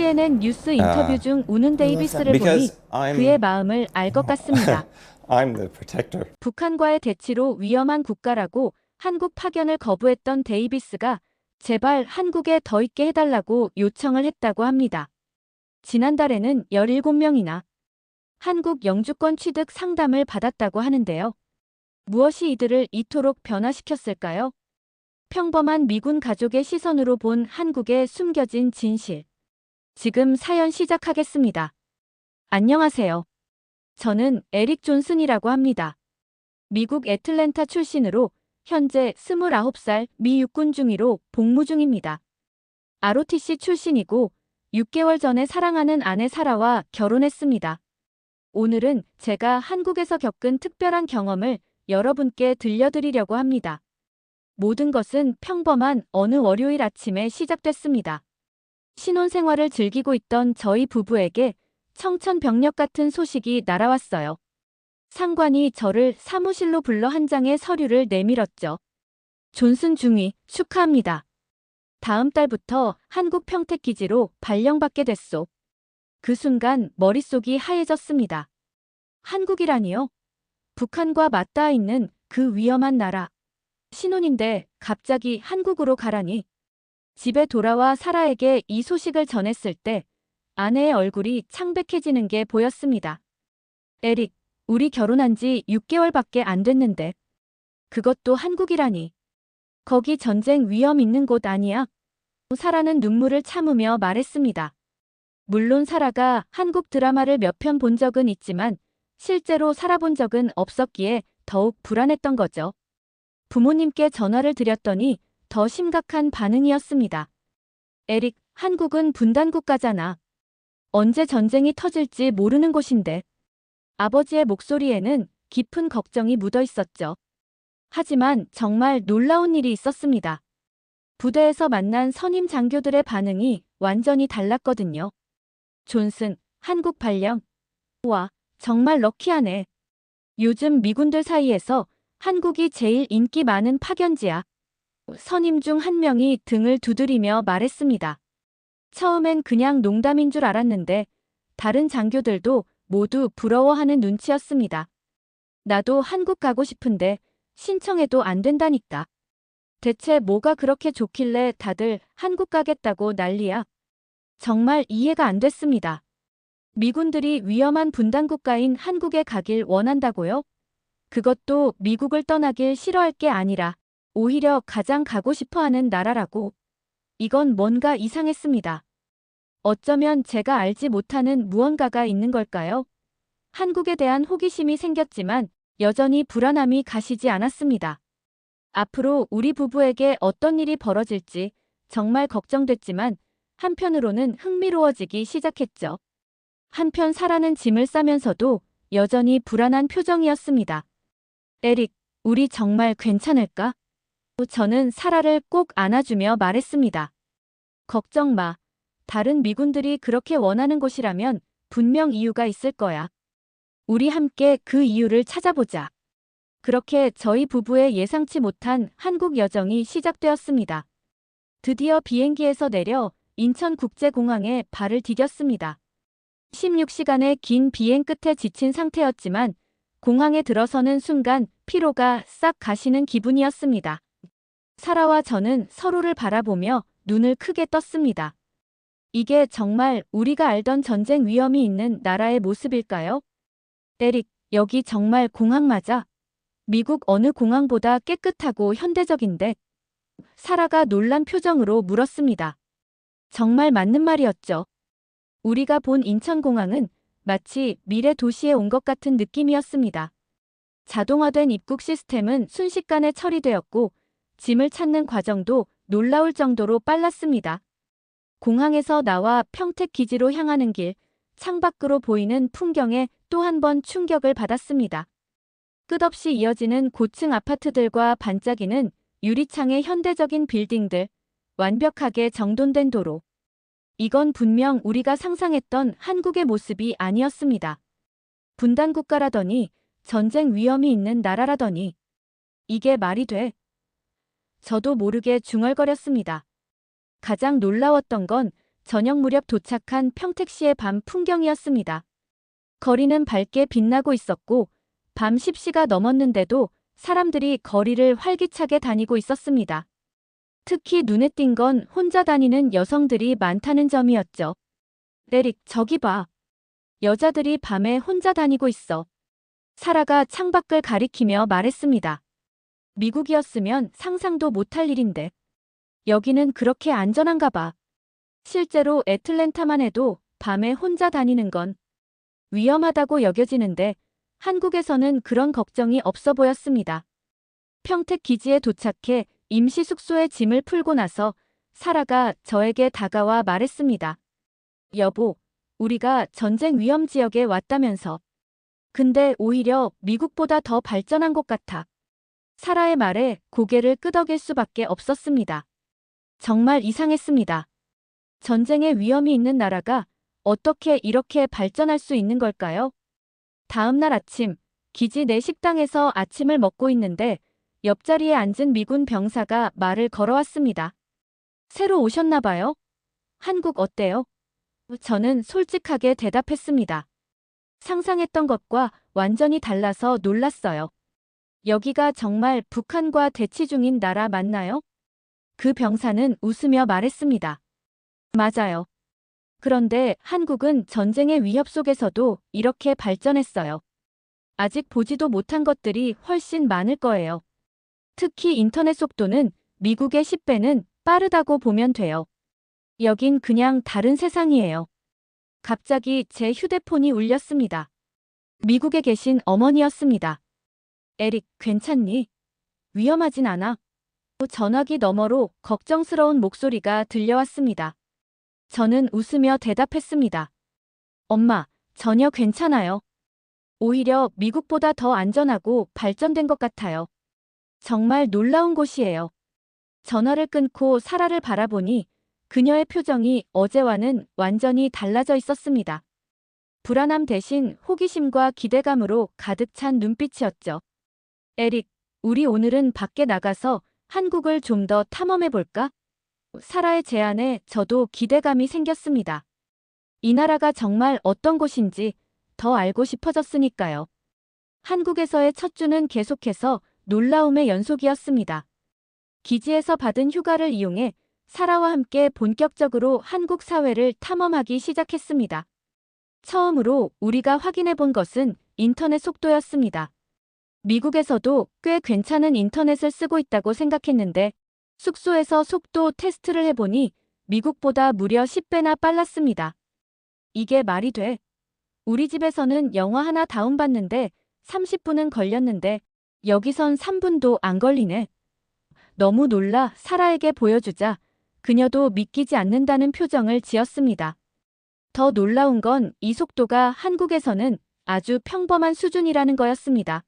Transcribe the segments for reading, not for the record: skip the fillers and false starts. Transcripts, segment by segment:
CNN 뉴스 인터뷰 중 우는 데이비스를 보니 because 그의 마음을 알 것 같습니다. I'm the protector. 북한과의 대치로 위험한 국가라고 한국 파견을 거부했던 데이비스가 제발 한국에 더 있게 해달라고 요청을 했다고 합니다. 지난달에는 17명이나 한국 영주권 취득 상담을 받았다고 하는데요. 무엇이 이들을 이토록 변화시켰을까요? 평범한 미군 가족의 시선으로 본 한국의 숨겨진 진실. 지금 사연 시작하겠습니다. 안녕하세요. 저는 에릭 존슨이라고 합니다. 미국 애틀랜타 출신으로 현재 29살 미 육군 중위로 복무 중입니다. ROTC 출신이고 6개월 전에 사랑하는 아내 사라와 결혼했습니다. 오늘은 제가 한국에서 겪은 특별한 경험을 여러분께 들려드리려고 합니다. 모든 것은 평범한 어느 월요일 아침에 시작됐습니다. 신혼생활을 즐기고 있던 저희 부부에게 청천벽력 같은 소식이 날아왔어요. 상관이 저를 사무실로 불러 한 장의 서류를 내밀었죠. 존슨 중위, 축하합니다. 다음 달부터 한국 평택기지로 발령받게 됐소. 그 순간 머릿속이 하얘졌습니다. 한국이라니요? 북한과 맞닿아 있는 그 위험한 나라. 신혼인데 갑자기 한국으로 가라니. 집에 돌아와 사라에게 이 소식을 전했을 때 아내의 얼굴이 창백해지는 게 보였습니다. 에릭, 우리 결혼한 지 6개월밖에 안 됐는데. 그것도 한국이라니. 거기 전쟁 위험 있는 곳 아니야? 사라는 눈물을 참으며 말했습니다. 물론 사라가 한국 드라마를 몇 편 본 적은 있지만 실제로 살아본 적은 없었기에 더욱 불안했던 거죠. 부모님께 전화를 드렸더니 더 심각한 반응이었습니다. 에릭, 한국은 분단국가잖아. 언제 전쟁이 터질지 모르는 곳인데. 아버지의 목소리에는 깊은 걱정이 묻어 있었죠. 하지만 정말 놀라운 일이 있었습니다. 부대에서 만난 선임 장교들의 반응이 완전히 달랐거든요. 존슨, 한국 발령. 와, 정말 럭키하네. 요즘 미군들 사이에서 한국이 제일 인기 많은 파견지야. 선임 중 한 명이 등을 두드리며 말했습니다. 처음엔 그냥 농담인 줄 알았는데 다른 장교들도 모두 부러워하는 눈치였습니다. 나도 한국 가고 싶은데 신청해도 안 된다니까. 대체 뭐가 그렇게 좋길래 다들 한국 가겠다고 난리야. 정말 이해가 안 됐습니다. 미군들이 위험한 분단국가인 한국에 가길 원한다고요? 그것도 미국을 떠나길 싫어할 게 아니라 오히려 가장 가고 싶어하는 나라라고. 이건 뭔가 이상했습니다. 어쩌면 제가 알지 못하는 무언가가 있는 걸까요? 한국에 대한 호기심이 생겼지만 여전히 불안함이 가시지 않았습니다. 앞으로 우리 부부에게 어떤 일이 벌어질지 정말 걱정됐지만 한편으로는 흥미로워지기 시작했죠. 한편 사라는 짐을 싸면서도 여전히 불안한 표정이었습니다. 에릭, 우리 정말 괜찮을까? 저는 사라를 꼭 안아주며 말했습니다. 걱정 마. 다른 미군들이 그렇게 원하는 곳이라면 분명 이유가 있을 거야. 우리 함께 그 이유를 찾아보자. 그렇게 저희 부부의 예상치 못한 한국 여정이 시작되었습니다. 드디어 비행기에서 내려 인천국제공항에 발을 디뎠습니다. 16시간의 긴 비행 끝에 지친 상태였지만 공항에 들어서는 순간 피로가 싹 가시는 기분이었습니다. 사라와 저는 서로를 바라보며 눈을 크게 떴습니다. 이게 정말 우리가 알던 전쟁 위험이 있는 나라의 모습일까요? 에릭, 여기 정말 공항 맞아? 미국 어느 공항보다 깨끗하고 현대적인데? 사라가 놀란 표정으로 물었습니다. 정말 맞는 말이었죠. 우리가 본 인천공항은 마치 미래 도시에 온 것 같은 느낌이었습니다. 자동화된 입국 시스템은 순식간에 처리되었고 짐을 찾는 과정도 놀라울 정도로 빨랐습니다. 공항에서 나와 평택 기지로 향하는 길, 창밖으로 보이는 풍경에 또 한 번 충격을 받았습니다. 끝없이 이어지는 고층 아파트들과 반짝이는 유리창의 현대적인 빌딩들, 완벽하게 정돈된 도로. 이건 분명 우리가 상상했던 한국의 모습이 아니었습니다. 분단국가라더니 전쟁 위험이 있는 나라라더니 이게 말이 돼? 저도 모르게 중얼거렸습니다. 가장 놀라웠던 건 저녁 무렵 도착한 평택시의 밤 풍경이었습니다. 거리는 밝게 빛나고 있었고 밤 10시가 넘었는데도 사람들이 거리를 활기차게 다니고 있었습니다. 특히 눈에 띈 건 혼자 다니는 여성들이 많다는 점이었죠. 에릭, 저기 봐. 여자들이 밤에 혼자 다니고 있어. 사라가 창밖을 가리키며 말했습니다. 미국이었으면 상상도 못할 일인데. 여기는 그렇게 안전한가 봐. 실제로 애틀랜타만 해도 밤에 혼자 다니는 건 위험하다고 여겨지는데 한국에서는 그런 걱정이 없어 보였습니다. 평택 기지에 도착해 임시 숙소에 짐을 풀고 나서 사라가 저에게 다가와 말했습니다. 여보, 우리가 전쟁 위험 지역에 왔다면서. 근데 오히려 미국보다 더 발전한 것 같아. 사라의 말에 고개를 끄덕일 수밖에 없었습니다. 정말 이상했습니다. 전쟁의 위험이 있는 나라가 어떻게 이렇게 발전할 수 있는 걸까요? 다음 날 아침, 기지 내 식당에서 아침을 먹고 있는데 옆자리에 앉은 미군 병사가 말을 걸어왔습니다. 새로 오셨나 봐요? 한국 어때요? 저는 솔직하게 대답했습니다. 상상했던 것과 완전히 달라서 놀랐어요. 여기가 정말 북한과 대치 중인 나라 맞나요? 그 병사는 웃으며 말했습니다. 맞아요. 그런데 한국은 전쟁의 위협 속에서도 이렇게 발전했어요. 아직 보지도 못한 것들이 훨씬 많을 거예요. 특히 인터넷 속도는 미국의 10배는 빠르다고 보면 돼요. 여긴 그냥 다른 세상이에요. 갑자기 제 휴대폰이 울렸습니다. 미국에 계신 어머니였습니다. 에릭, 괜찮니? 위험하진 않아. 전화기 너머로 걱정스러운 목소리가 들려왔습니다. 저는 웃으며 대답했습니다. 엄마, 전혀 괜찮아요. 오히려 미국보다 더 안전하고 발전된 것 같아요. 정말 놀라운 곳이에요. 전화를 끊고 사라를 바라보니 그녀의 표정이 어제와는 완전히 달라져 있었습니다. 불안함 대신 호기심과 기대감으로 가득 찬 눈빛이었죠. 에릭, 우리 오늘은 밖에 나가서 한국을 좀 더 탐험해 볼까? 사라의 제안에 저도 기대감이 생겼습니다. 이 나라가 정말 어떤 곳인지 더 알고 싶어졌으니까요. 한국에서의 첫 주는 계속해서 놀라움의 연속이었습니다. 기지에서 받은 휴가를 이용해 사라와 함께 본격적으로 한국 사회를 탐험하기 시작했습니다. 처음으로 우리가 확인해 본 것은 인터넷 속도였습니다. 미국에서도 꽤 괜찮은 인터넷을 쓰고 있다고 생각했는데 숙소에서 속도 테스트를 해보니 미국보다 무려 10배나 빨랐습니다. 이게 말이 돼? 우리 집에서는 영화 하나 다운받는데 30분은 걸렸는데 여기선 3분도 안 걸리네. 너무 놀라 사라에게 보여주자 그녀도 믿기지 않는다는 표정을 지었습니다. 더 놀라운 건 이 속도가 한국에서는 아주 평범한 수준이라는 거였습니다.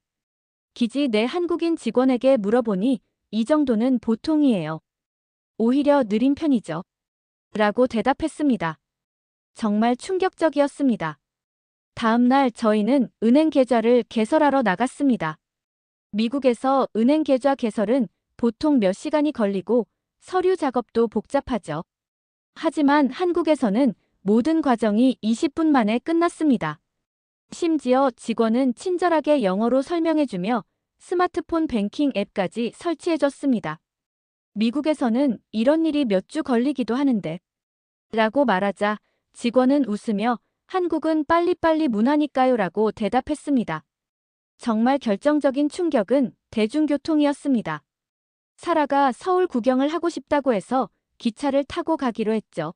기지 내 한국인 직원에게 물어보니 이 정도는 보통이에요. 오히려 느린 편이죠. 라고 대답했습니다. 정말 충격적이었습니다. 다음 날 저희는 은행 계좌를 개설하러 나갔습니다. 미국에서 은행 계좌 개설은 보통 몇 시간이 걸리고 서류 작업도 복잡하죠. 하지만 한국에서는 모든 과정이 20분 만에 끝났습니다. 심지어 직원은 친절하게 영어로 설명해주며 스마트폰 뱅킹 앱까지 설치해줬습니다. 미국에서는 이런 일이 몇 주 걸리기도 하는데 라고 말하자 직원은 웃으며 한국은 빨리빨리 문화니까요 라고 대답했습니다. 정말 결정적인 충격은 대중교통이었습니다. 사라가 서울 구경을 하고 싶다고 해서 기차를 타고 가기로 했죠.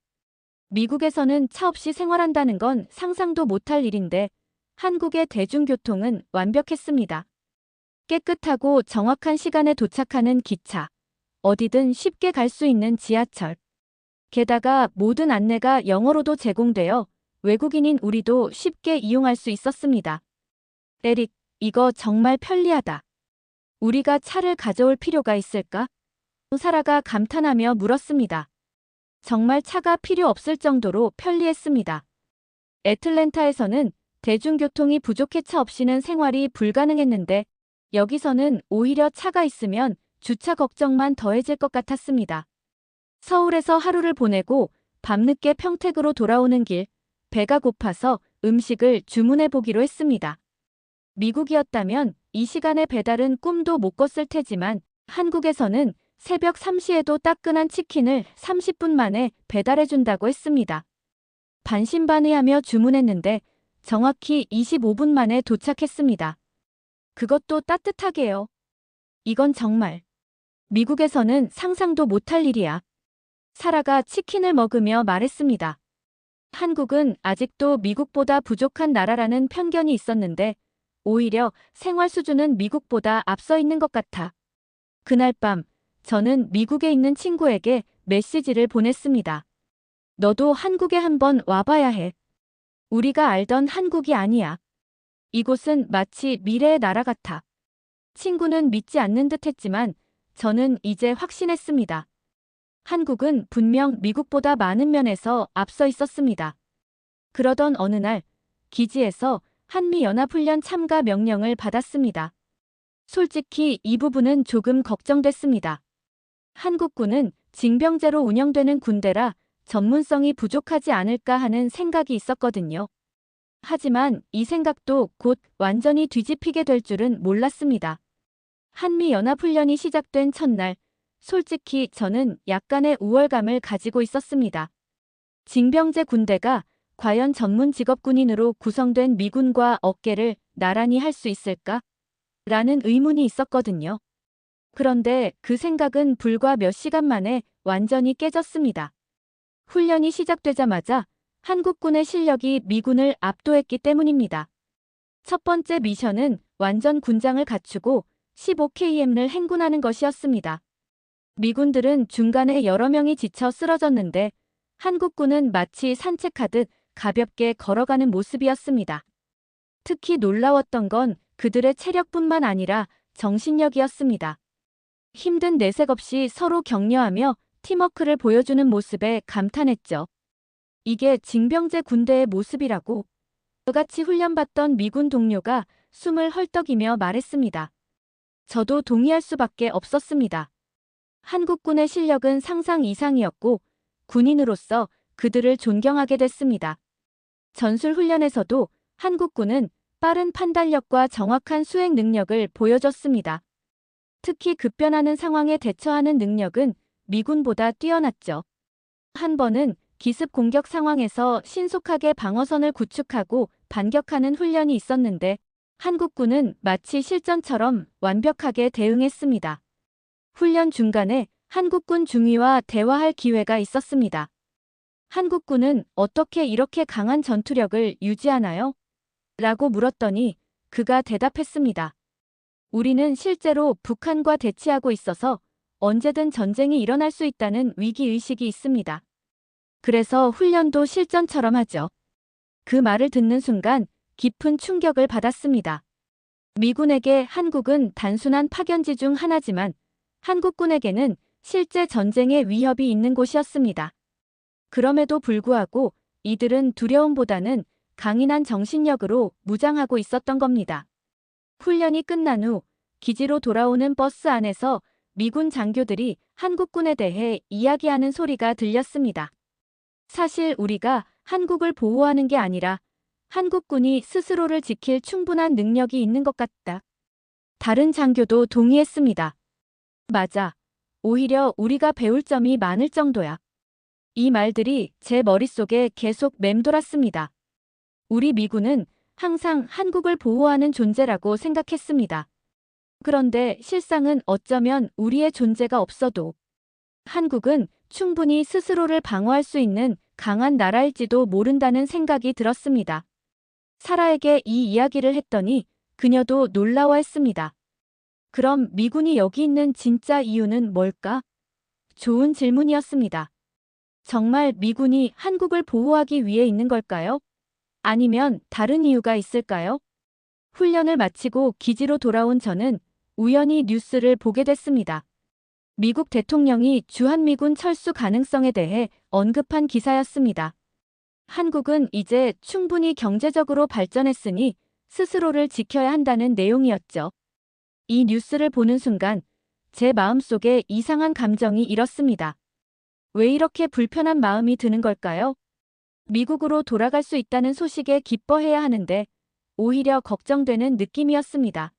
미국에서는 차 없이 생활한다는 건 상상도 못할 일인데 한국의 대중교통은 완벽했습니다. 깨끗하고 정확한 시간에 도착하는 기차, 어디든 쉽게 갈 수 있는 지하철. 게다가 모든 안내가 영어로도 제공되어 외국인인 우리도 쉽게 이용할 수 있었습니다. 에릭, 이거 정말 편리하다. 우리가 차를 가져올 필요가 있을까? 사라가 감탄하며 물었습니다. 정말 차가 필요 없을 정도로 편리했습니다. 애틀랜타에서는 대중교통이 부족해 차 없이는 생활이 불가능했는데 여기서는 오히려 차가 있으면 주차 걱정만 더해질 것 같았습니다. 서울에서 하루를 보내고 밤늦게 평택으로 돌아오는 길, 배가 고파서 음식을 주문해 보기로 했습니다. 미국이었다면 이 시간에 배달은 꿈도 못 꿨을 테지만 한국에서는 새벽 3시에도 따끈한 치킨을 30분 만에 배달해 준다고 했습니다. 반신반의하며 주문했는데 정확히 25분 만에 도착했습니다. 그것도 따뜻하게요. 이건 정말 미국에서는 상상도 못할 일이야. 사라가 치킨을 먹으며 말했습니다. 한국은 아직도 미국보다 부족한 나라라는 편견이 있었는데 오히려 생활 수준은 미국보다 앞서 있는 것 같아. 그날 밤 저는 미국에 있는 친구에게 메시지를 보냈습니다. 너도 한국에 한번 와봐야 해. 우리가 알던 한국이 아니야. 이곳은 마치 미래의 나라 같아. 친구는 믿지 않는 듯 했지만 저는 이제 확신했습니다. 한국은 분명 미국보다 많은 면에서 앞서 있었습니다. 그러던 어느 날 기지에서 한미연합훈련 참가 명령을 받았습니다. 솔직히 이 부분은 조금 걱정됐습니다. 한국군은 징병제로 운영되는 군대라 전문성이 부족하지 않을까 하는 생각이 있었거든요. 하지만 이 생각도 곧 완전히 뒤집히게 될 줄은 몰랐습니다. 한미연합훈련이 시작된 첫날, 솔직히 저는 약간의 우월감을 가지고 있었습니다. 징병제 군대가 과연 전문 직업군인으로 구성된 미군과 어깨를 나란히 할 수 있을까? 라는 의문이 있었거든요. 그런데 그 생각은 불과 몇 시간 만에 완전히 깨졌습니다. 훈련이 시작되자마자 한국군의 실력이 미군을 압도했기 때문입니다. 첫 번째 미션은 완전 군장을 갖추고 15km를 행군하는 것이었습니다. 미군들은 중간에 여러 명이 지쳐 쓰러졌는데 한국군은 마치 산책하듯 가볍게 걸어가는 모습이었습니다. 특히 놀라웠던 건 그들의 체력뿐만 아니라 정신력이었습니다. 힘든 내색 없이 서로 격려하며 팀워크를 보여주는 모습에 감탄했죠. 이게 징병제 군대의 모습이라고. 저같이 훈련받던 미군 동료가 숨을 헐떡이며 말했습니다. 저도 동의할 수밖에 없었습니다. 한국군의 실력은 상상 이상이었고 군인으로서 그들을 존경하게 됐습니다. 전술훈련에서도 한국군은 빠른 판단력과 정확한 수행 능력을 보여줬습니다. 특히 급변하는 상황에 대처하는 능력은 미군보다 뛰어났죠. 한 번은 기습 공격 상황에서 신속하게 방어선을 구축하고 반격하는 훈련이 있었는데 한국군은 마치 실전처럼 완벽하게 대응했습니다. 훈련 중간에 한국군 중위와 대화할 기회가 있었습니다. 한국군은 어떻게 이렇게 강한 전투력을 유지하나요? 라고 물었더니 그가 대답했습니다. 우리는 실제로 북한과 대치하고 있어서 언제든 전쟁이 일어날 수 있다는 위기의식이 있습니다. 그래서 훈련도 실전처럼 하죠. 그 말을 듣는 순간 깊은 충격을 받았습니다. 미군에게 한국은 단순한 파견지 중 하나지만 한국군에게는 실제 전쟁의 위협이 있는 곳이었습니다. 그럼에도 불구하고 이들은 두려움보다는 강인한 정신력으로 무장하고 있었던 겁니다. 훈련이 끝난 후 기지로 돌아오는 버스 안에서 미군 장교들이 한국군에 대해 이야기하는 소리가 들렸습니다. 사실 우리가 한국을 보호하는 게 아니라 한국군이 스스로를 지킬 충분한 능력이 있는 것 같다. 다른 장교도 동의했습니다. 맞아. 오히려 우리가 배울 점이 많을 정도야. 이 말들이 제 머릿속에 계속 맴돌았습니다. 우리 미군은 항상 한국을 보호하는 존재라고 생각했습니다. 그런데 실상은 어쩌면 우리의 존재가 없어도 한국은 충분히 스스로를 방어할 수 있는 강한 나라일지도 모른다는 생각이 들었습니다. 사라에게 이 이야기를 했더니 그녀도 놀라워했습니다. 그럼 미군이 여기 있는 진짜 이유는 뭘까? 좋은 질문이었습니다. 정말 미군이 한국을 보호하기 위해 있는 걸까요? 아니면 다른 이유가 있을까요? 훈련을 마치고 기지로 돌아온 저는 우연히 뉴스를 보게 됐습니다. 미국 대통령이 주한미군 철수 가능성에 대해 언급한 기사였습니다. 한국은 이제 충분히 경제적으로 발전했으니 스스로를 지켜야 한다는 내용이었죠. 이 뉴스를 보는 순간 제 마음속에 이상한 감정이 일었습니다. 왜 이렇게 불편한 마음이 드는 걸까요? 미국으로 돌아갈 수 있다는 소식에 기뻐해야 하는데 오히려 걱정되는 느낌이었습니다.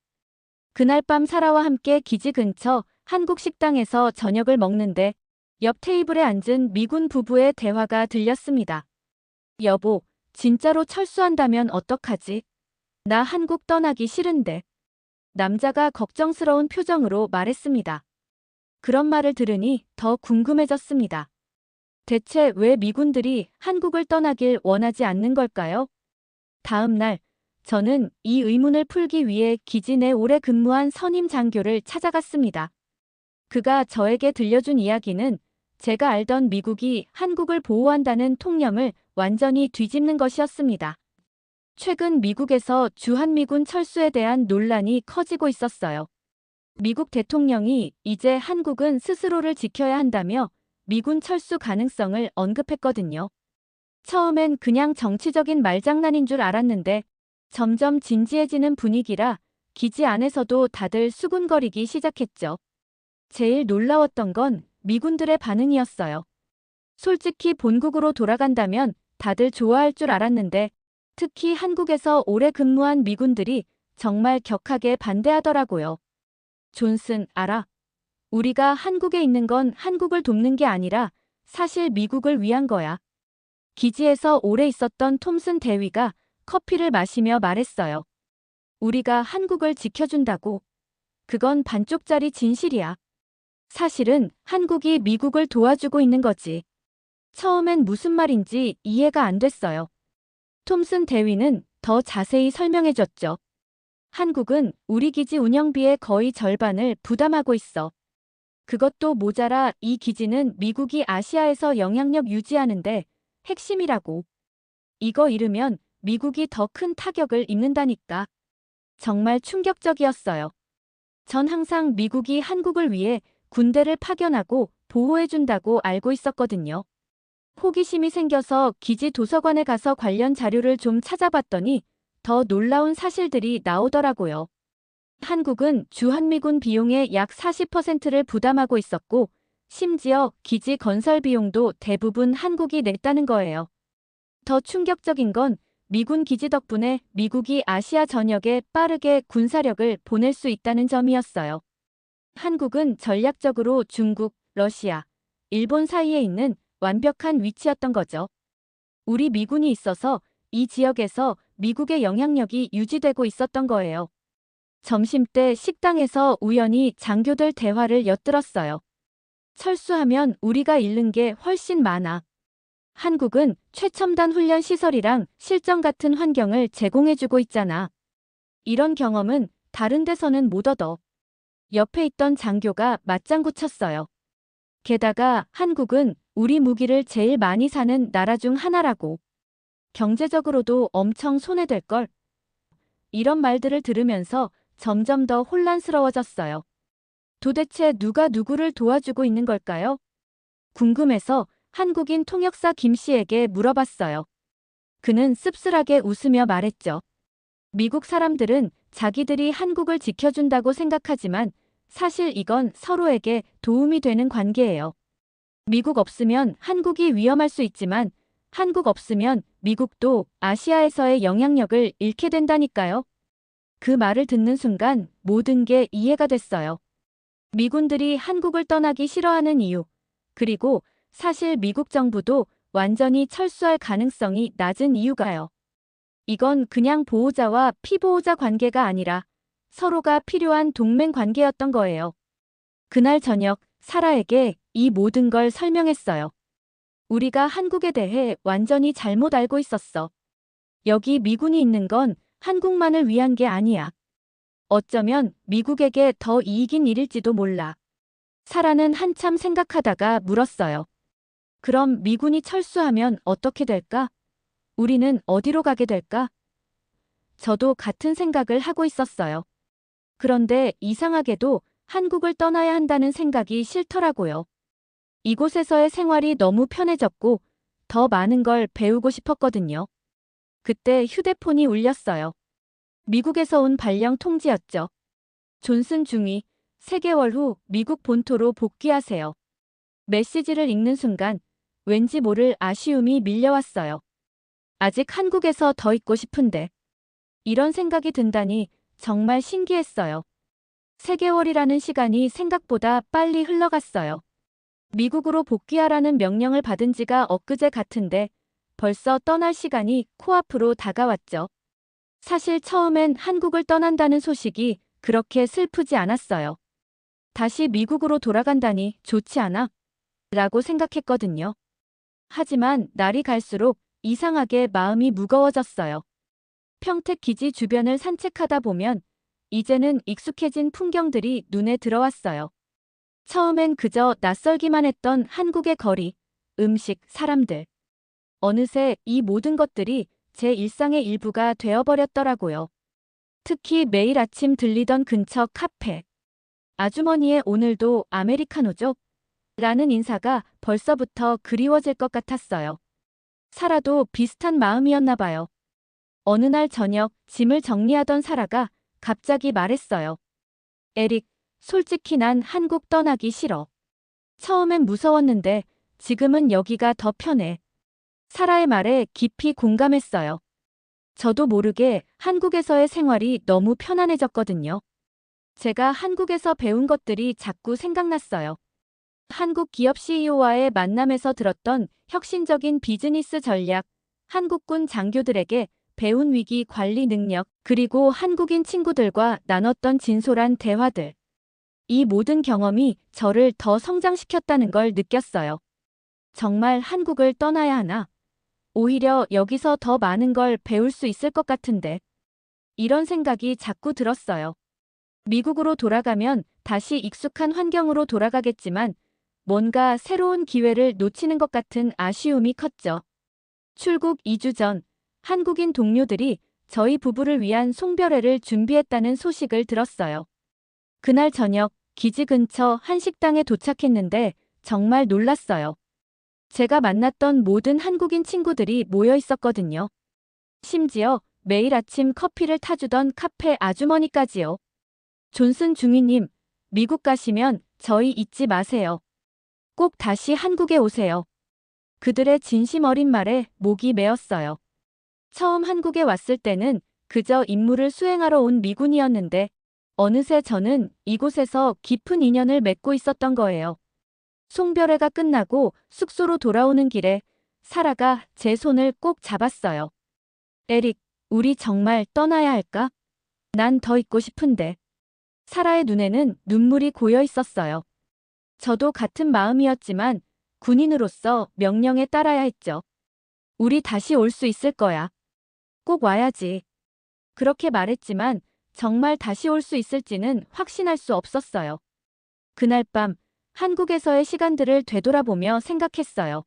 그날 밤 사라와 함께 기지 근처 한국 식당에서 저녁을 먹는데 옆 테이블에 앉은 미군 부부의 대화가 들렸습니다. 여보, 진짜로 철수한다면 어떡하지? 나 한국 떠나기 싫은데. 남자가 걱정스러운 표정으로 말했습니다. 그런 말을 들으니 더 궁금해졌습니다. 대체 왜 미군들이 한국을 떠나길 원하지 않는 걸까요? 다음 날, 저는 이 의문을 풀기 위해 기지 내 오래 근무한 선임 장교를 찾아갔습니다. 그가 저에게 들려준 이야기는 제가 알던 미국이 한국을 보호한다는 통념을 완전히 뒤집는 것이었습니다. 최근 미국에서 주한미군 철수에 대한 논란이 커지고 있었어요. 미국 대통령이 이제 한국은 스스로를 지켜야 한다며 미군 철수 가능성을 언급했거든요. 처음엔 그냥 정치적인 말장난인 줄 알았는데 점점 진지해지는 분위기라 기지 안에서도 다들 수군거리기 시작했죠. 제일 놀라웠던 건 미군들의 반응이었어요. 솔직히 본국으로 돌아간다면 다들 좋아할 줄 알았는데 특히 한국에서 오래 근무한 미군들이 정말 격하게 반대하더라고요. 존슨, 알아. 우리가 한국에 있는 건 한국을 돕는 게 아니라 사실 미국을 위한 거야. 기지에서 오래 있었던 톰슨 대위가 커피를 마시며 말했어요. 우리가 한국을 지켜준다고. 그건 반쪽짜리 진실이야. 사실은 한국이 미국을 도와주고 있는 거지. 처음엔 무슨 말인지 이해가 안 됐어요. 톰슨 대위는 더 자세히 설명해줬죠. 한국은 우리 기지 운영비의 거의 절반을 부담하고 있어. 그것도 모자라 이 기지는 미국이 아시아에서 영향력 유지하는데 핵심이라고. 이거 잃으면 미국이 더 큰 타격을 입는다니까. 정말 충격적이었어요. 전 항상 미국이 한국을 위해 군대를 파견하고 보호해준다고 알고 있었거든요. 호기심이 생겨서 기지 도서관에 가서 관련 자료를 좀 찾아봤더니 더 놀라운 사실들이 나오더라고요. 한국은 주한미군 비용의 약 40%를 부담하고 있었고 심지어 기지 건설 비용도 대부분 한국이 냈다는 거예요. 더 충격적인 건 미군 기지 덕분에 미국이 아시아 전역에 빠르게 군사력을 보낼 수 있다는 점이었어요. 한국은 전략적으로 중국, 러시아, 일본 사이에 있는 완벽한 위치였던 거죠. 우리 미군이 있어서 이 지역에서 미국의 영향력이 유지되고 있었던 거예요. 점심때 식당에서 우연히 장교들 대화를 엿들었어요. 철수하면 우리가 잃는 게 훨씬 많아. 한국은 최첨단 훈련 시설이랑 실전 같은 환경을 제공해주고 있잖아. 이런 경험은 다른 데서는 못 얻어. 옆에 있던 장교가 맞장구 쳤어요. 게다가 한국은 우리 무기를 제일 많이 사는 나라 중 하나라고. 경제적으로도 엄청 손해될걸. 이런 말들을 들으면서 점점 더 혼란스러워졌어요. 도대체 누가 누구를 도와주고 있는 걸까요? 궁금해서 한국인 통역사 김 씨에게 물어봤어요. 그는 씁쓸하게 웃으며 말했죠. 미국 사람들은 자기들이 한국을 지켜준다고 생각하지만 사실 이건 서로에게 도움이 되는 관계예요. 미국 없으면 한국이 위험할 수 있지만 한국 없으면 미국도 아시아에서의 영향력을 잃게 된다니까요. 그 말을 듣는 순간 모든 게 이해가 됐어요. 미군들이 한국을 떠나기 싫어하는 이유, 그리고 사실 미국 정부도 완전히 철수할 가능성이 낮은 이유가요. 이건 그냥 보호자와 피보호자 관계가 아니라 서로가 필요한 동맹 관계였던 거예요. 그날 저녁 사라에게 이 모든 걸 설명했어요. 우리가 한국에 대해 완전히 잘못 알고 있었어. 여기 미군이 있는 건 한국만을 위한 게 아니야. 어쩌면 미국에게 더 이익인 일일지도 몰라. 사라는 한참 생각하다가 물었어요. 그럼 미군이 철수하면 어떻게 될까? 우리는 어디로 가게 될까? 저도 같은 생각을 하고 있었어요. 그런데 이상하게도 한국을 떠나야 한다는 생각이 싫더라고요. 이곳에서의 생활이 너무 편해졌고 더 많은 걸 배우고 싶었거든요. 그때 휴대폰이 울렸어요. 미국에서 온 발령 통지였죠. 존슨 중위, 3개월 후 미국 본토로 복귀하세요. 메시지를 읽는 순간 왠지 모를 아쉬움이 밀려왔어요. 아직 한국에서 더 있고 싶은데. 이런 생각이 든다니 정말 신기했어요. 3개월이라는 시간이 생각보다 빨리 흘러갔어요. 미국으로 복귀하라는 명령을 받은 지가 엊그제 같은데 벌써 떠날 시간이 코앞으로 다가왔죠. 사실 처음엔 한국을 떠난다는 소식이 그렇게 슬프지 않았어요. 다시 미국으로 돌아간다니 좋지 않아? 라고 생각했거든요. 하지만 날이 갈수록 이상하게 마음이 무거워졌어요. 평택 기지 주변을 산책하다 보면 이제는 익숙해진 풍경들이 눈에 들어왔어요. 처음엔 그저 낯설기만 했던 한국의 거리, 음식, 사람들. 어느새 이 모든 것들이 제 일상의 일부가 되어버렸더라고요. 특히 매일 아침 들리던 근처 카페. 아주머니의 오늘도 아메리카노죠? 라는 인사가 벌써부터 그리워질 것 같았어요. 사라도 비슷한 마음이었나 봐요. 어느 날 저녁 짐을 정리하던 사라가 갑자기 말했어요. 에릭, 솔직히 난 한국 떠나기 싫어. 처음엔 무서웠는데 지금은 여기가 더 편해. 사라의 말에 깊이 공감했어요. 저도 모르게 한국에서의 생활이 너무 편안해졌거든요. 제가 한국에서 배운 것들이 자꾸 생각났어요. 한국 기업 CEO와의 만남에서 들었던 혁신적인 비즈니스 전략, 한국군 장교들에게 배운 위기 관리 능력, 그리고 한국인 친구들과 나눴던 진솔한 대화들. 이 모든 경험이 저를 더 성장시켰다는 걸 느꼈어요. 정말 한국을 떠나야 하나? 오히려 여기서 더 많은 걸 배울 수 있을 것 같은데. 이런 생각이 자꾸 들었어요. 미국으로 돌아가면 다시 익숙한 환경으로 돌아가겠지만 뭔가 새로운 기회를 놓치는 것 같은 아쉬움이 컸죠. 출국 2주 전 한국인 동료들이 저희 부부를 위한 송별회를 준비했다는 소식을 들었어요. 그날 저녁 기지 근처 한 식당에 도착했는데 정말 놀랐어요. 제가 만났던 모든 한국인 친구들이 모여 있었거든요. 심지어 매일 아침 커피를 타주던 카페 아주머니까지요. 존슨 중위님, 미국 가시면 저희 잊지 마세요. 꼭 다시 한국에 오세요. 그들의 진심 어린 말에 목이 메었어요. 처음 한국에 왔을 때는 그저 임무를 수행하러 온 미군이었는데 어느새 저는 이곳에서 깊은 인연을 맺고 있었던 거예요. 송별회가 끝나고 숙소로 돌아오는 길에 사라가 제 손을 꼭 잡았어요. 에릭, 우리 정말 떠나야 할까? 난 더 있고 싶은데. 사라의 눈에는 눈물이 고여 있었어요. 저도 같은 마음이었지만 군인으로서 명령에 따라야 했죠. 우리 다시 올 수 있을 거야. 꼭 와야지. 그렇게 말했지만 정말 다시 올 수 있을지는 확신할 수 없었어요. 그날 밤 한국에서의 시간들을 되돌아보며 생각했어요.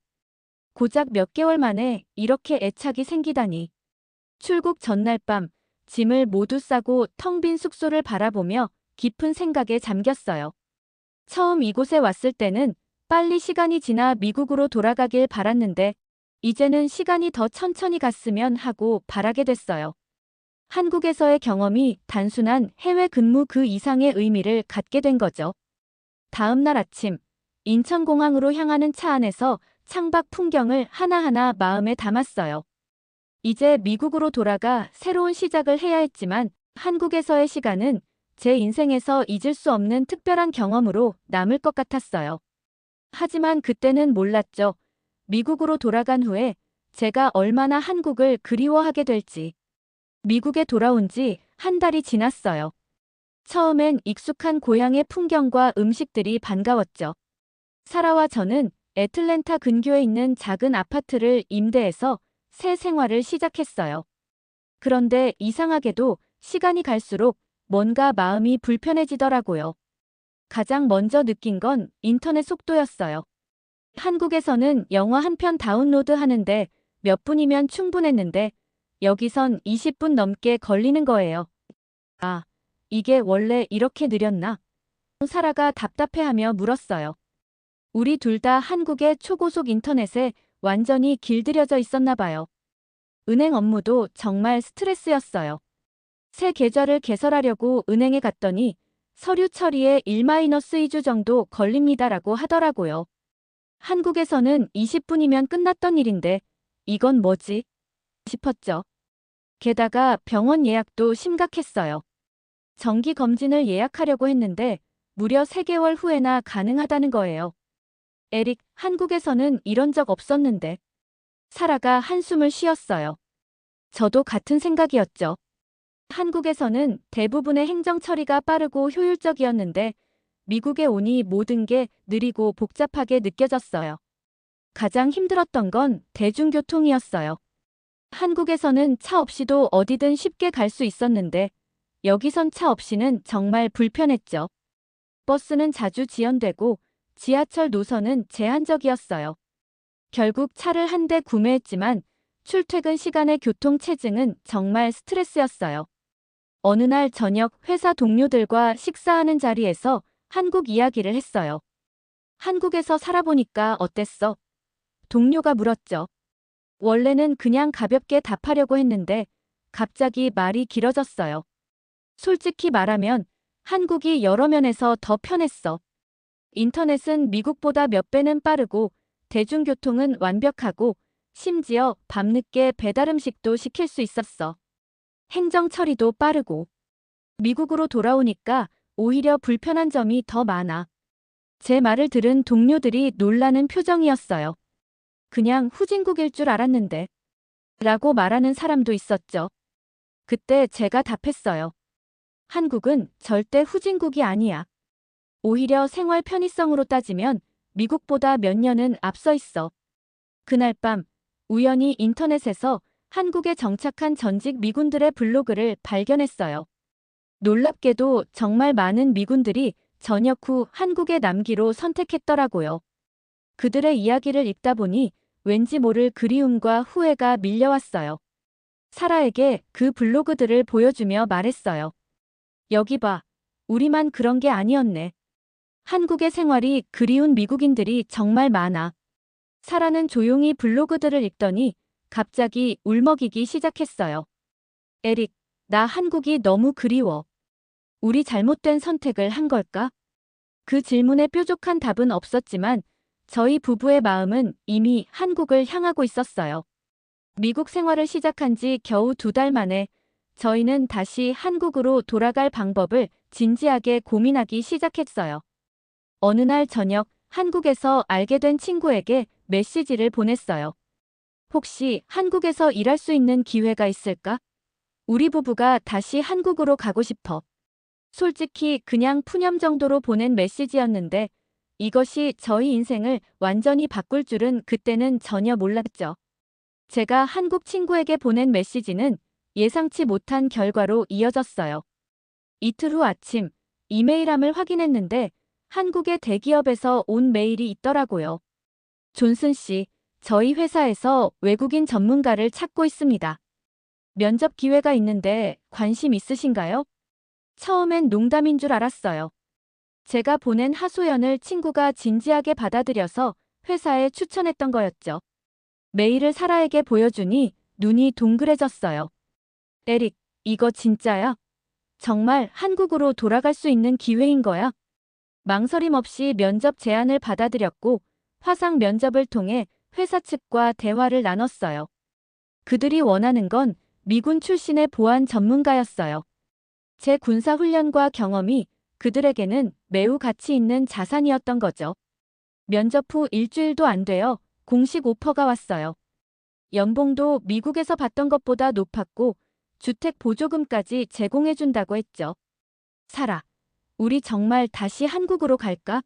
고작 몇 개월 만에 이렇게 애착이 생기다니. 출국 전날 밤 짐을 모두 싸고 텅 빈 숙소를 바라보며 깊은 생각에 잠겼어요. 처음 이곳에 왔을 때는 빨리 시간이 지나 미국으로 돌아가길 바랐는데 이제는 시간이 더 천천히 갔으면 하고 바라게 됐어요. 한국에서의 경험이 단순한 해외 근무 그 이상의 의미를 갖게 된 거죠. 다음 날 아침, 인천공항으로 향하는 차 안에서 창밖 풍경을 하나하나 마음에 담았어요. 이제 미국으로 돌아가 새로운 시작을 해야 했지만 한국에서의 시간은 제 인생에서 잊을 수 없는 특별한 경험으로 남을 것 같았어요. 하지만 그때는 몰랐죠. 미국으로 돌아간 후에 제가 얼마나 한국을 그리워하게 될지. 미국에 돌아온 지 한 달이 지났어요. 처음엔 익숙한 고향의 풍경과 음식들이 반가웠죠. 사라와 저는 애틀랜타 근교에 있는 작은 아파트를 임대해서 새 생활을 시작했어요. 그런데 이상하게도 시간이 갈수록 뭔가 마음이 불편해지더라고요. 가장 먼저 느낀 건 인터넷 속도였어요. 한국에서는 영화 한 편 다운로드 하는데 몇 분이면 충분했는데 여기선 20분 넘게 걸리는 거예요. 아, 이게 원래 이렇게 느렸나? 사라가 답답해하며 물었어요. 우리 둘 다 한국의 초고속 인터넷에 완전히 길들여져 있었나 봐요. 은행 업무도 정말 스트레스였어요. 새 계좌를 개설하려고 은행에 갔더니 서류 처리에 1-2주 정도 걸립니다라고 하더라고요. 한국에서는 20분이면 끝났던 일인데 이건 뭐지? 싶었죠. 게다가 병원 예약도 심각했어요. 정기 검진을 예약하려고 했는데 무려 3개월 후에나 가능하다는 거예요. 에릭, 한국에서는 이런 적 없었는데. 사라가 한숨을 쉬었어요. 저도 같은 생각이었죠. 한국에서는 대부분의 행정 처리가 빠르고 효율적이었는데 미국에 오니 모든 게 느리고 복잡하게 느껴졌어요. 가장 힘들었던 건 대중교통이었어요. 한국에서는 차 없이도 어디든 쉽게 갈 수 있었는데 여기선 차 없이는 정말 불편했죠. 버스는 자주 지연되고 지하철 노선은 제한적이었어요. 결국 차를 한 대 구매했지만 출퇴근 시간의 교통 체증은 정말 스트레스였어요. 어느 날 저녁 회사 동료들과 식사하는 자리에서 한국 이야기를 했어요. 한국에서 살아보니까 어땠어? 동료가 물었죠. 원래는 그냥 가볍게 답하려고 했는데 갑자기 말이 길어졌어요. 솔직히 말하면 한국이 여러 면에서 더 편했어. 인터넷은 미국보다 몇 배는 빠르고 대중교통은 완벽하고 심지어 밤늦게 배달음식도 시킬 수 있었어. 행정 처리도 빠르고. 미국으로 돌아오니까 오히려 불편한 점이 더 많아. 제 말을 들은 동료들이 놀라는 표정이었어요. 그냥 후진국일 줄 알았는데. 라고 말하는 사람도 있었죠. 그때 제가 답했어요. 한국은 절대 후진국이 아니야. 오히려 생활 편의성으로 따지면 미국보다 몇 년은 앞서 있어. 그날 밤 우연히 인터넷에서 한국에 정착한 전직 미군들의 블로그를 발견했어요. 놀랍게도 정말 많은 미군들이 전역 후 한국에 남기로 선택했더라고요. 그들의 이야기를 읽다 보니 왠지 모를 그리움과 후회가 밀려왔어요. 사라에게 그 블로그들을 보여주며 말했어요. 여기 봐. 우리만 그런 게 아니었네. 한국의 생활이 그리운 미국인들이 정말 많아. 사라는 조용히 블로그들을 읽더니 갑자기 울먹이기 시작했어요. 에릭, 나 한국이 너무 그리워. 우리 잘못된 선택을 한 걸까? 그 질문에 뾰족한 답은 없었지만 저희 부부의 마음은 이미 한국을 향하고 있었어요. 미국 생활을 시작한 지 겨우 2달 만에 저희는 다시 한국으로 돌아갈 방법을 진지하게 고민하기 시작했어요. 어느 날 저녁 한국에서 알게 된 친구에게 메시지를 보냈어요. 혹시 한국에서 일할 수 있는 기회가 있을까? 우리 부부가 다시 한국으로 가고 싶어. 솔직히 그냥 푸념 정도로 보낸 메시지였는데 이것이 저희 인생을 완전히 바꿀 줄은 그때는 전혀 몰랐죠. 제가 한국 친구에게 보낸 메시지는 예상치 못한 결과로 이어졌어요. 이틀 후 아침 이메일함을 확인했는데 한국의 대기업에서 온 메일이 있더라고요. 존슨 씨, 저희 회사에서 외국인 전문가를 찾고 있습니다. 면접 기회가 있는데 관심 있으신가요? 처음엔 농담인 줄 알았어요. 제가 보낸 하소연을 친구가 진지하게 받아들여서 회사에 추천했던 거였죠. 메일을 사라에게 보여주니 눈이 동그래졌어요. 에릭, 이거 진짜야? 정말 한국으로 돌아갈 수 있는 기회인 거야? 망설임 없이 면접 제안을 받아들였고 화상 면접을 통해 회사 측과 대화를 나눴어요. 그들이 원하는 건 미군 출신의 보안 전문가였어요. 제 군사 훈련과 경험이 그들에게는 매우 가치 있는 자산이었던 거죠. 면접 후 일주일도 안 되어 공식 오퍼가 왔어요. 연봉도 미국에서 받던 것보다 높았고 주택 보조금까지 제공해준다고 했죠. 사라, 우리 정말 다시 한국으로 갈까?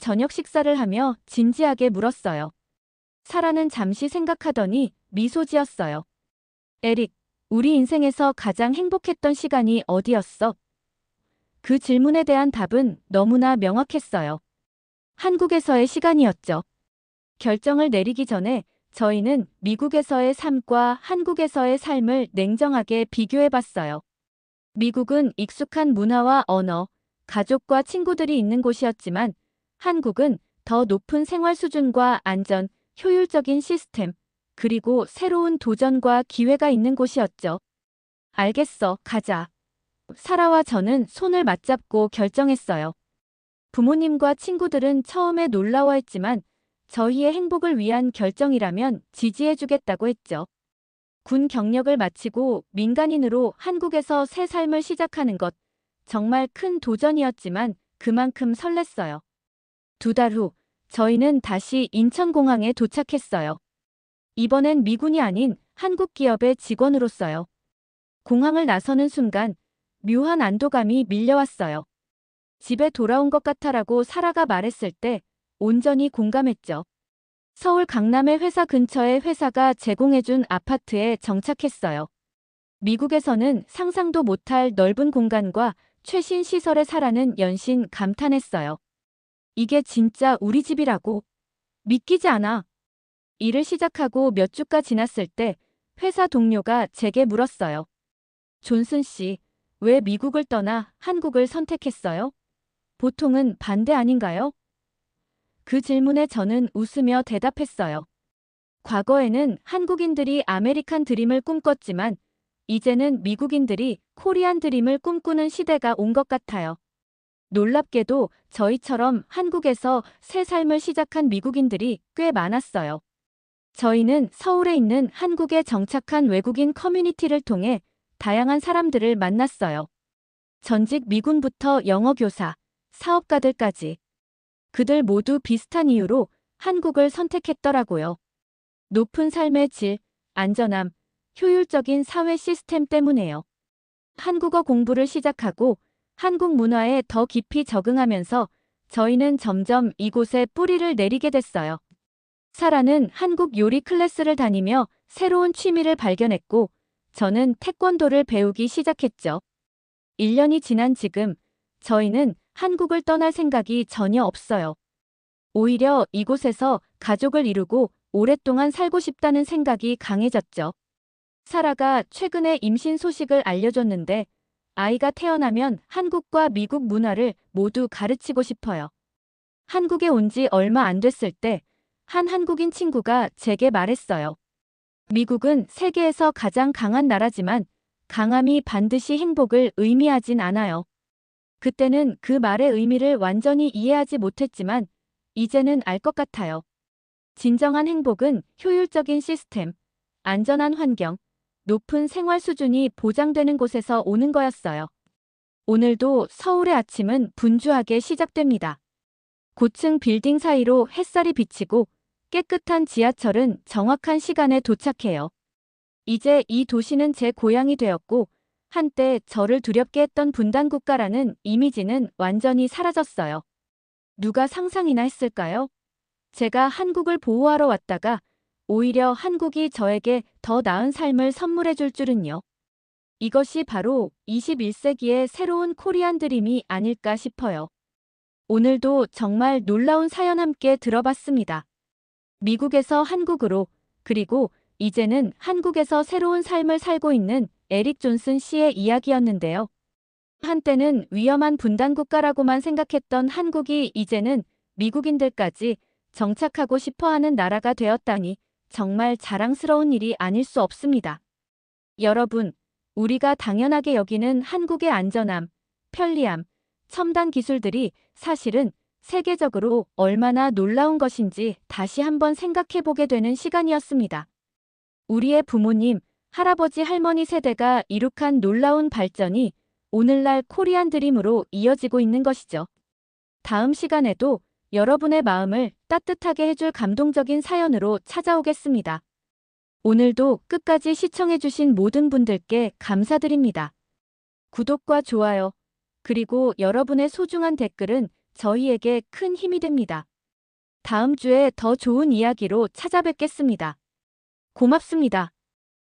저녁 식사를 하며 진지하게 물었어요. 사라는 잠시 생각하더니 미소 지었어요. 에릭, 우리 인생에서 가장 행복했던 시간이 어디였어? 그 질문에 대한 답은 너무나 명확했어요. 한국에서의 시간이었죠. 결정을 내리기 전에 저희는 미국에서의 삶과 한국에서의 삶을 냉정하게 비교해봤어요. 미국은 익숙한 문화와 언어, 가족과 친구들이 있는 곳이었지만 한국은 더 높은 생활 수준과 안전, 효율적인 시스템, 그리고 새로운 도전과 기회가 있는 곳이었죠. 알겠어, 가자. 사라와 저는 손을 맞잡고 결정했어요. 부모님과 친구들은 처음에 놀라워했지만 저희의 행복을 위한 결정이라면 지지해주겠다고 했죠. 군 경력을 마치고 민간인으로 한국에서 새 삶을 시작하는 것, 정말 큰 도전이었지만 그만큼 설렜어요. 2달 후, 저희는 다시 인천공항에 도착했어요. 이번엔 미군이 아닌 한국 기업의 직원으로서요. 공항을 나서는 순간 묘한 안도감이 밀려왔어요. 집에 돌아온 것 같아라고 사라가 말했을 때 온전히 공감했죠. 서울 강남의 회사 근처에 회사가 제공해준 아파트에 정착했어요. 미국에서는 상상도 못할 넓은 공간과 최신 시설에 살아는 연신 감탄했어요. 이게 진짜 우리 집이라고. 믿기지 않아. 일을 시작하고 몇 주가 지났을 때 회사 동료가 제게 물었어요. 존슨 씨, 왜 미국을 떠나 한국을 선택했어요? 보통은 반대 아닌가요? 그 질문에 저는 웃으며 대답했어요. 과거에는 한국인들이 아메리칸 드림을 꿈꿨지만 이제는 미국인들이 코리안 드림을 꿈꾸는 시대가 온 것 같아요. 놀랍게도 저희처럼 한국에서 새 삶을 시작한 미국인들이 꽤 많았어요. 저희는 서울에 있는 한국에 정착한 외국인 커뮤니티를 통해 다양한 사람들을 만났어요. 전직 미군부터 영어교사, 사업가들까지. 그들 모두 비슷한 이유로 한국을 선택했더라고요. 높은 삶의 질, 안전함, 효율적인 사회 시스템 때문에요. 한국어 공부를 시작하고 한국 문화에 더 깊이 적응하면서 저희는 점점 이곳에 뿌리를 내리게 됐어요. 사라는 한국 요리 클래스를 다니며 새로운 취미를 발견했고 저는 태권도를 배우기 시작했죠. 1년이 지난 지금 저희는 한국을 떠날 생각이 전혀 없어요. 오히려 이곳에서 가족을 이루고 오랫동안 살고 싶다는 생각이 강해졌죠. 사라가 최근에 임신 소식을 알려줬는데 아이가 태어나면 한국과 미국 문화를 모두 가르치고 싶어요. 한국에 온 지 얼마 안 됐을 때 한 한국인 친구가 제게 말했어요. 미국은 세계에서 가장 강한 나라지만 강함이 반드시 행복을 의미하진 않아요. 그때는 그 말의 의미를 완전히 이해하지 못했지만 이제는 알 것 같아요. 진정한 행복은 효율적인 시스템, 안전한 환경, 높은 생활 수준이 보장되는 곳에서 오는 거였어요. 오늘도 서울의 아침은 분주하게 시작됩니다. 고층 빌딩 사이로 햇살이 비치고 깨끗한 지하철은 정확한 시간에 도착해요. 이제 이 도시는 제 고향이 되었고 한때 저를 두렵게 했던 분단국가라는 이미지는 완전히 사라졌어요. 누가 상상이나 했을까요? 제가 한국을 보호하러 왔다가 오히려 한국이 저에게 더 나은 삶을 선물해 줄 줄은요. 이것이 바로 21세기의 새로운 코리안 드림이 아닐까 싶어요. 오늘도 정말 놀라운 사연 함께 들어봤습니다. 미국에서 한국으로, 그리고 이제는 한국에서 새로운 삶을 살고 있는 에릭 존슨 씨의 이야기였는데요. 한때는 위험한 분단국가라고만 생각했던 한국이 이제는 미국인들까지 정착하고 싶어하는 나라가 되었다니 정말 자랑스러운 일이 아닐 수 없습니다. 여러분, 우리가 당연하게 여기는 한국의 안전함, 편리함, 첨단 기술들이 사실은 세계적으로 얼마나 놀라운 것인지 다시 한번 생각해보게 되는 시간이었습니다. 우리의 부모님, 할아버지, 할머니 세대가 이룩한 놀라운 발전이 오늘날 코리안 드림으로 이어지고 있는 것이죠. 다음 시간에도 여러분의 마음을 따뜻하게 해줄 감동적인 사연으로 찾아오겠습니다. 오늘도 끝까지 시청해주신 모든 분들께 감사드립니다. 구독과 좋아요, 그리고 여러분의 소중한 댓글은 저희에게 큰 힘이 됩니다. 다음 주에 더 좋은 이야기로 찾아뵙겠습니다. 고맙습니다.